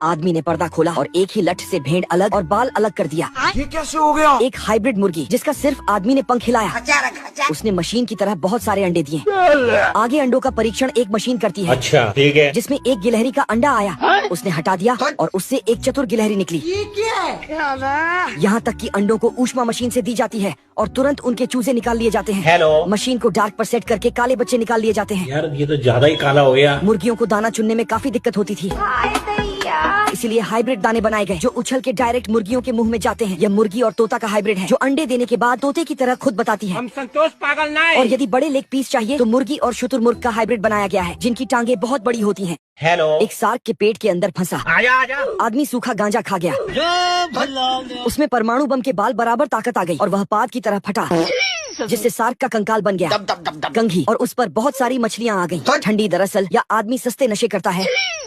आदमी ने पर्दा खोला और एक ही लठ से भेड़ अलग और बाल अलग कर दिया। ये कैसे हो गया? एक हाइब्रिड मुर्गी जिसका सिर्फ आदमी ने पंख हिलाया, उसने मशीन की तरह बहुत सारे अंडे दिए। आगे अंडों का परीक्षण एक मशीन करती है। अच्छा ठीक है। जिसमें एक गिलहरी का अंडा आया, उसने हटा दिया और उससे एक चतुर गिलहरी निकली। ये क्या है? यहाँ तक कि अंडों को ऊष्मा मशीन से दी जाती है और तुरंत उनके चूजे निकाल लिए जाते हैं। हेलो। मशीन को डार्क पर सेट करके काले बच्चे निकाल लिए जाते हैं। यार ये तो ज्यादा ही काला हो गया। मुर्गियों को दाना चुनने में काफी दिक्कत होती थी, इसीलिए हाइब्रिड दाने बनाए गए जो उछल के डायरेक्ट मुर्गियों के मुंह में जाते हैं। यह मुर्गी और तोता का हाइब्रिड है जो अंडे देने के बाद तोते की तरह खुद बताती है। हम संतोष पागल नहीं। और यदि बड़े लेग पीस चाहिए तो मुर्गी और शुतुरमुर्ग का हाइब्रिड बनाया गया है जिनकी टांगे बहुत बड़ी होती हैं। हेलो। एक शार्क के पेट के अंदर फंसा आजा आजा। आदमी सूखा गांजा खा गया, उसमें परमाणु बम के बाल बराबर ताकत आ गई और वह पाद की तरह फटा जिससे शार्क का कंकाल बन गया कंघी और उस पर बहुत सारी मछलियाँ आ गईं। ठंडी दरअसल या आदमी सस्ते नशे करता है।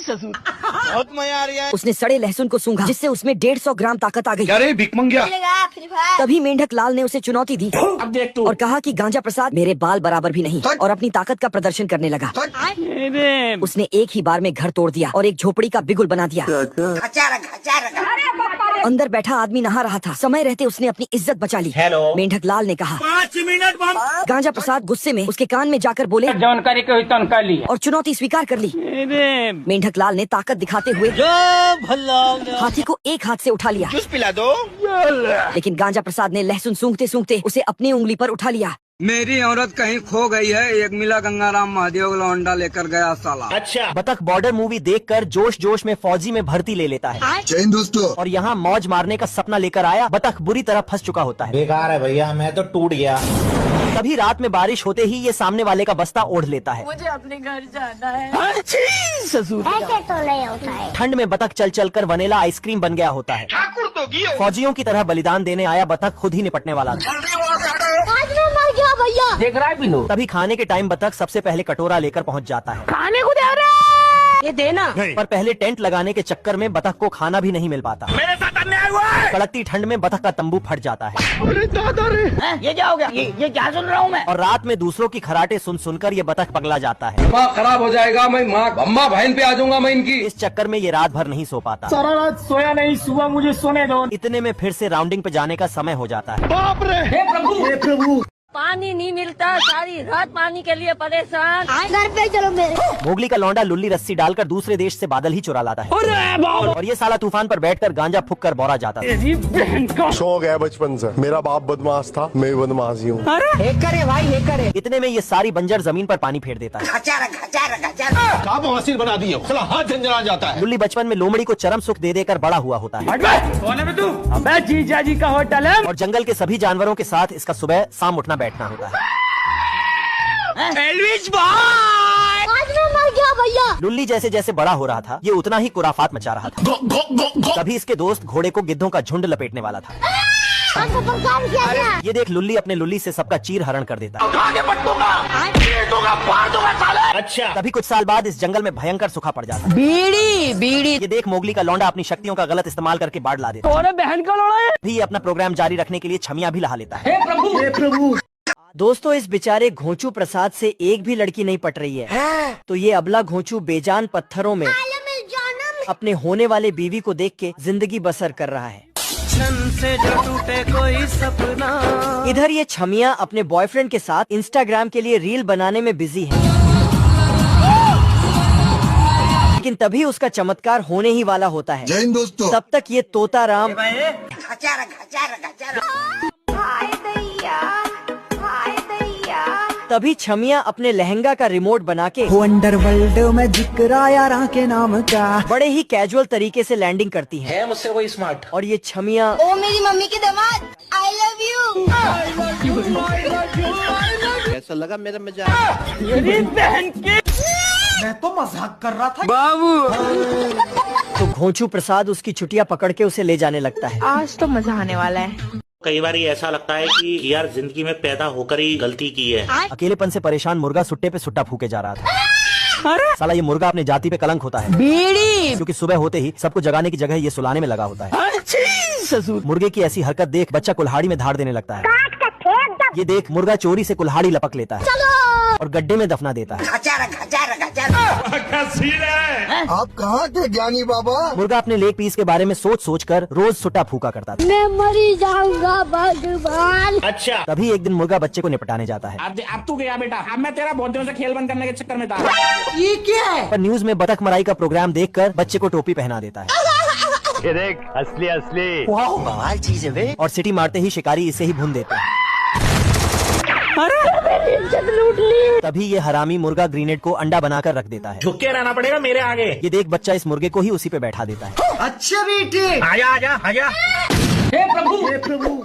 बहुत मजा आ रहा है। उसने सड़े लहसुन को सूंघा जिससे उसमें 150 ग्राम ताकत आ गई। अरे भिख मंगिया। तभी मेंढक लाल ने उसे चुनौती दी अब देख तू। और कहा कि गांजा प्रसाद मेरे बाल बराबर भी नहीं, और अपनी ताकत का प्रदर्शन करने लगा। उसने एक ही बार में घर तोड़ दिया और एक झोपड़ी का बिगुल बना दिया। अंदर बैठा आदमी नहा रहा था, समय रहते उसने अपनी इज्जत बचा ली। हेलो। मेंढक लाल ने कहा 5 मिनट बम। गांजा प्रसाद गुस्से में उसके कान में जाकर बोले जानकारी को कर ली और चुनौती स्वीकार कर ली। मेंढक लाल ने ताकत दिखाते हुए हाथी को एक हाथ से उठा लिया। जूस पिला दो। लेकिन गांजा प्रसाद ने लहसुन सूंघते सूंघते उसे अपनी उंगली पर उठा लिया। मेरी औरत कहीं खो गई है, एक मिला गंगाराम महादेव लौंडा लेकर गया साला। अच्छा। बतख बॉर्डर मूवी देखकर जोश जोश में फौजी में भर्ती ले लेता है जय दोस्तों। और यहाँ मौज मारने का सपना लेकर आया बतख बुरी तरह फंस चुका होता है। बेकार है भैया, मैं तो टूट गया। तभी रात में बारिश होते ही ये सामने वाले का बस्ता ओढ़ लेता है। मुझे अपने घर जाना है। ऐसे तो नहीं होता है। ठंड में बतख चल चल कर वनीला आइसक्रीम बन गया होता है। ठाकुर तो गियो। फौजियों की तरह बलिदान देने आया बतख खुद ही निपटने वाला था। आज मैं मर गया भैया। देख रहा है बिनो। तभी खाने के टाइम बतख सबसे पहले कटोरा लेकर पहुँच जाता है। खाने को दे रहा ये देना। पर पहले टेंट लगाने के चक्कर में बतख को खाना भी नहीं मिल पाता। मेरे साथ अन्याय हुआ है। कड़कती ठंड में बतख का तंबू फट जाता है। अरे दादा रे। ये क्या हो गया? ये क्या सुन रहा हूँ मैं? और रात में दूसरों की खराटे सुन सुनकर ये बतख पगला जाता है। दिमाग खराब हो जाएगा, मैं माँ अम्मा बहन पे आ जाऊंगा मैं इनकी। इस चक्कर में ये रात भर नहीं सो पाता। सारा रात सोया नहीं, सुबह मुझे सोने दो। इतने में फिर से राउंडिंग पे जाने का समय हो जाता है। बाप रे। हे प्रभु, हे प्रभु। पानी नहीं मिलता, सारी रात पानी के लिए परेशान। घर पे चलो मेरे। मोगली का लौंडा लुल्ली रस्सी डालकर दूसरे देश से बादल ही चुरा लाता है और ये साला तूफान पर बैठकर गांजा फूक कर बोरा जाता था। शौक है बचपन से, मेरा बाप बदमाश था, मैं भी बदमाश ही हूँ। इतने में ये सारी बंजर जमीन पर पानी फेर देता है। हासिल बना दिए, हाथ झंझना जाता है। लुल्ली बचपन में लोमड़ी को चरम सुख दे देकर बड़ा हुआ होता है कौन है तू? अबे जीजा जी का होटल है। और जंगल के सभी जानवरों के साथ इसका सुबह शाम उठना बैठना होता है। एल्विस भाई। आज मैं मर गया भैया। लुल्ली जैसे जैसे बड़ा हो रहा था ये उतना ही कुराफात मचा रहा था। तभी इसके दोस्त घोड़े को गिद्धों का झुंड लपेटने वाला था। आपको परेशान किया गया। ये देख लुल्ली अपने लुल्ली से सबका चीर हरण कर देता है। अच्छा। तभी कुछ साल बाद इस जंगल में भयंकर सूखा पड़ जाता है। बीड़ी ये देख मोगली का लौंडा अपनी शक्तियों का गलत इस्तेमाल करके बाढ़ ला देता है। और बहन का लोड़ा है। भी ये अपना प्रोग्राम जारी रखने के लिए छमिया भी लहा लेता है। हे प्रभु, हे प्रभु। दोस्तों इस बेचारे घोंचू प्रसाद से एक भी लड़की नहीं पट रही है। तो ये अबला घोंचू बेजान पत्थरों में अपने होने वाले बीवी को देख के जिंदगी बसर कर रहा है। से जो टूटे कोई सपना। इधर ये छमिया अपने बॉयफ्रेंड के साथ इंस्टाग्राम के लिए रील बनाने में बिजी है, लेकिन तभी उसका चमत्कार होने ही वाला होता है। जय हिंद दोस्तों। तब तक ये तोता राम तभी छमिया अपने लहंगा का रिमोट बना के अंडरवर्ल्ड में जिक्र आया के नाम का बड़े ही कैजुअल तरीके से लैंडिंग करती है मुझसे कोई स्मार्ट। और ये छमिया ओ मेरी मम्मी की दामाद, आई लव यू। कैसा लगा मेरा मजाक? मैं तो मजाक कर रहा था बाबू। तो घोंचू प्रसाद उसकी छुट्टियां पकड़ के उसे ले जाने लगता है। आज तो मजा आने वाला है। कई बार ये ऐसा लगता है कि यार जिंदगी में पैदा होकर ही गलती की है। अकेलेपन से परेशान मुर्गा सुट्टे पे सुट्टा फूके जा रहा था। साला ये मुर्गा अपने जाति पे कलंक होता है। क्योंकि सुबह होते ही सबको जगाने की जगह ये सुलाने में लगा होता है। मुर्गे की ऐसी हरकत देख बच्चा कुल्हाड़ी में धार देने लगता है। ये देख मुर्गा चोरी से कुल्हाड़ी लपक लेता है और गड्ढे में दफना देता है। आप कहाँ थे ज्ञानी बाबा? मुर्गा अपने लेग पीस के बारे में सोच सोच कर रोज सुट्टा फूका करता था। मैं मरी जाऊंगा भगवान। अच्छा, तभी एक दिन मुर्गा बच्चे को निपटाने जाता है। अब तू गया बेटा, अब मैं तेरा बहुत दिनों से खेल बंद करने के चक्कर में था। ये क्या है? पर न्यूज में बतख मराई का प्रोग्राम देखकर बच्चे को टोपी पहना देता है। ये देख असली असली। बवाल चीज है वे। और सीटी मारते ही शिकारी इसे ही भून देते हैं। लूट ली। तभी ये हरामी मुर्गा ग्रेनेड को अंडा बनाकर रख देता है। झुक के रहना पड़ेगा मेरे आगे। ये देख बच्चा इस मुर्गे को ही उसी पे बैठा देता है। अच्छा बेटे, आजा आजा आजा। हे प्रभु